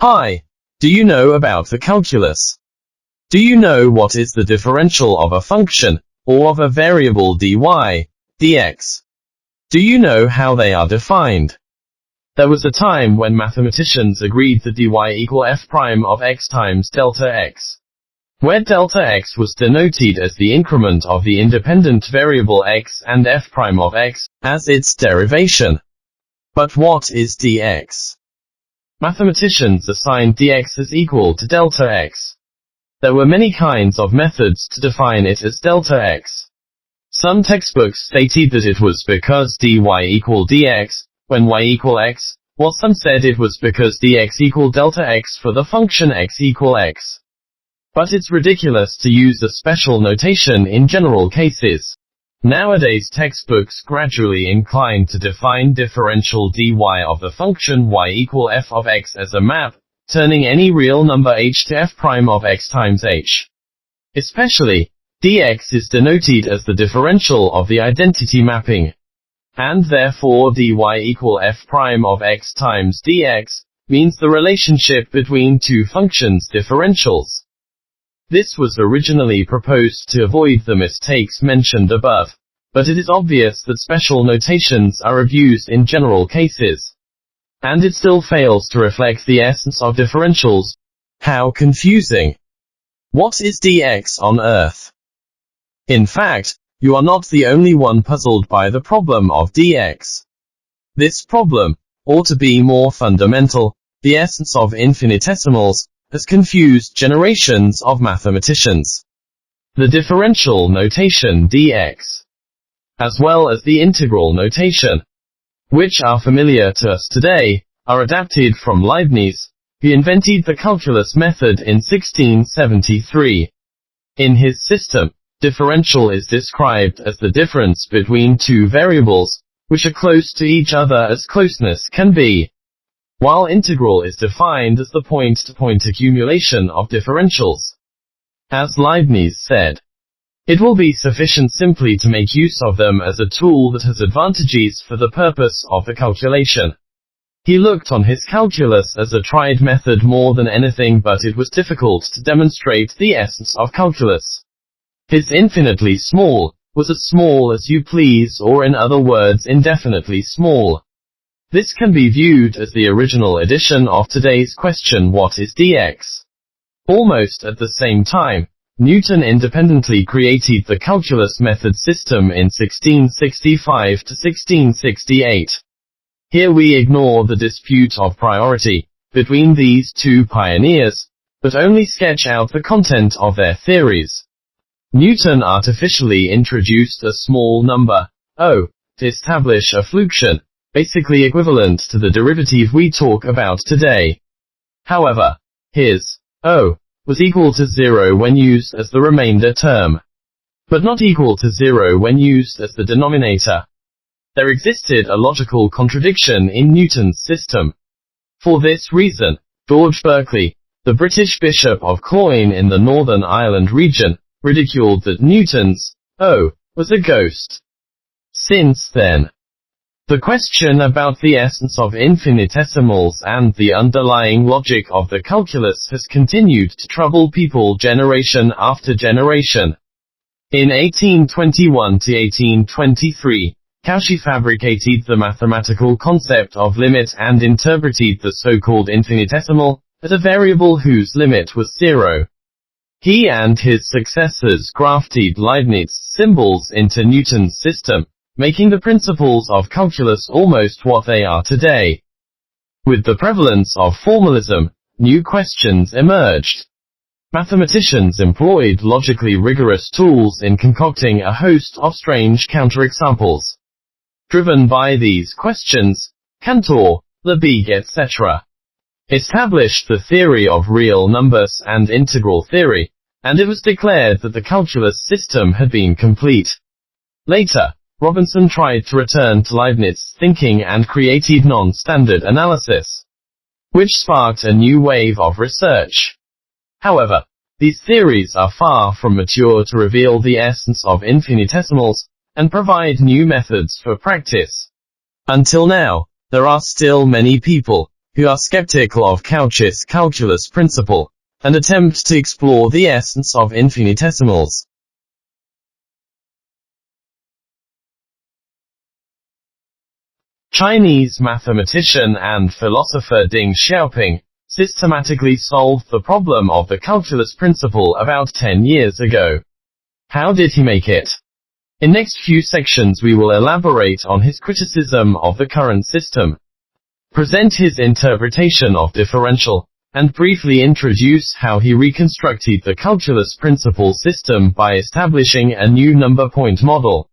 Hi, do you know about the calculus? Do you know what is the differential of a function, or of a variable dy, dx? Do you know how they are defined? There was a time when mathematicians agreed that dy equal f prime of x times delta x, where delta x was denoted as the increment of the independent variable x and f prime of x as its derivation. But what is dx? Mathematicians assigned dx as equal to delta x. There were many kinds of methods to define it as delta x. Some textbooks stated that it was because dy equal dx, when y equal x, while some said it was because dx equal delta x for the function x equal x. But it's ridiculous to use a special notation in general cases. Nowadays textbooks gradually incline to define differential dy of the function y equal f of x as a map, turning any real number h to f prime of x times h. Especially, dx is denoted as the differential of the identity mapping. And therefore dy equal f prime of x times dx means the relationship between two functions' differentials. This was originally proposed to avoid the mistakes mentioned above, but it is obvious that special notations are abused in general cases. And it still fails to reflect the essence of differentials. How confusing! What is dx on Earth? In fact, you are not the only one puzzled by the problem of dx. This problem, or to be more fundamental, the essence of infinitesimals, has confused generations of mathematicians. The differential notation dx, as well as the integral notation, which are familiar to us today, are adapted from Leibniz, who invented the calculus method in 1673. In his system, differential is described as the difference between two variables, which are close to each other as closeness can be, while integral is defined as the point-to-point accumulation of differentials. As Leibniz said, it will be sufficient simply to make use of them as a tool that has advantages for the purpose of the calculation. He looked on his calculus as a tried method more than anything, but it was difficult to demonstrate the essence of calculus. His infinitely small was as small as you please, or in other words indefinitely small. This can be viewed as the original edition of today's question, what is dx? Almost at the same time, Newton independently created the calculus method system in 1665 to 1668. Here we ignore the dispute of priority between these two pioneers, but only sketch out the content of their theories. Newton artificially introduced a small number, O, to establish a fluxion, basically equivalent to the derivative we talk about today. However, his O was equal to 0 when used as the remainder term, but not equal to 0 when used as the denominator. There existed a logical contradiction in Newton's system. For this reason, George Berkeley, the British Bishop of Cloyne in the Northern Ireland region, ridiculed that Newton's O was a ghost. Since then, the question about the essence of infinitesimals and the underlying logic of the calculus has continued to trouble people generation after generation. In 1821 to 1823, Cauchy fabricated the mathematical concept of limit and interpreted the so-called infinitesimal as a variable whose limit was 0. He and his successors grafted Leibniz's symbols into Newton's system, making the principles of calculus almost what they are today. With the prevalence of formalism, new questions emerged. Mathematicians employed logically rigorous tools in concocting a host of strange counterexamples. Driven by these questions, Cantor, Lebesgue etc. established the theory of real numbers and integral theory, and it was declared that the calculus system had been complete. Later, Robinson tried to return to Leibniz's thinking and created non-standard analysis, which sparked a new wave of research. However, these theories are far from mature to reveal the essence of infinitesimals and provide new methods for practice. Until now, there are still many people who are skeptical of Cauchy's calculus principle, and attempt to explore the essence of infinitesimals. Chinese mathematician and philosopher Ding Xiaoping systematically solved the problem of the calculus principle about 10 years ago. How did he make it? In next few sections we will elaborate on his criticism of the current system, present his interpretation of differential, and briefly introduce how he reconstructed the calculus principle system by establishing a new number point model.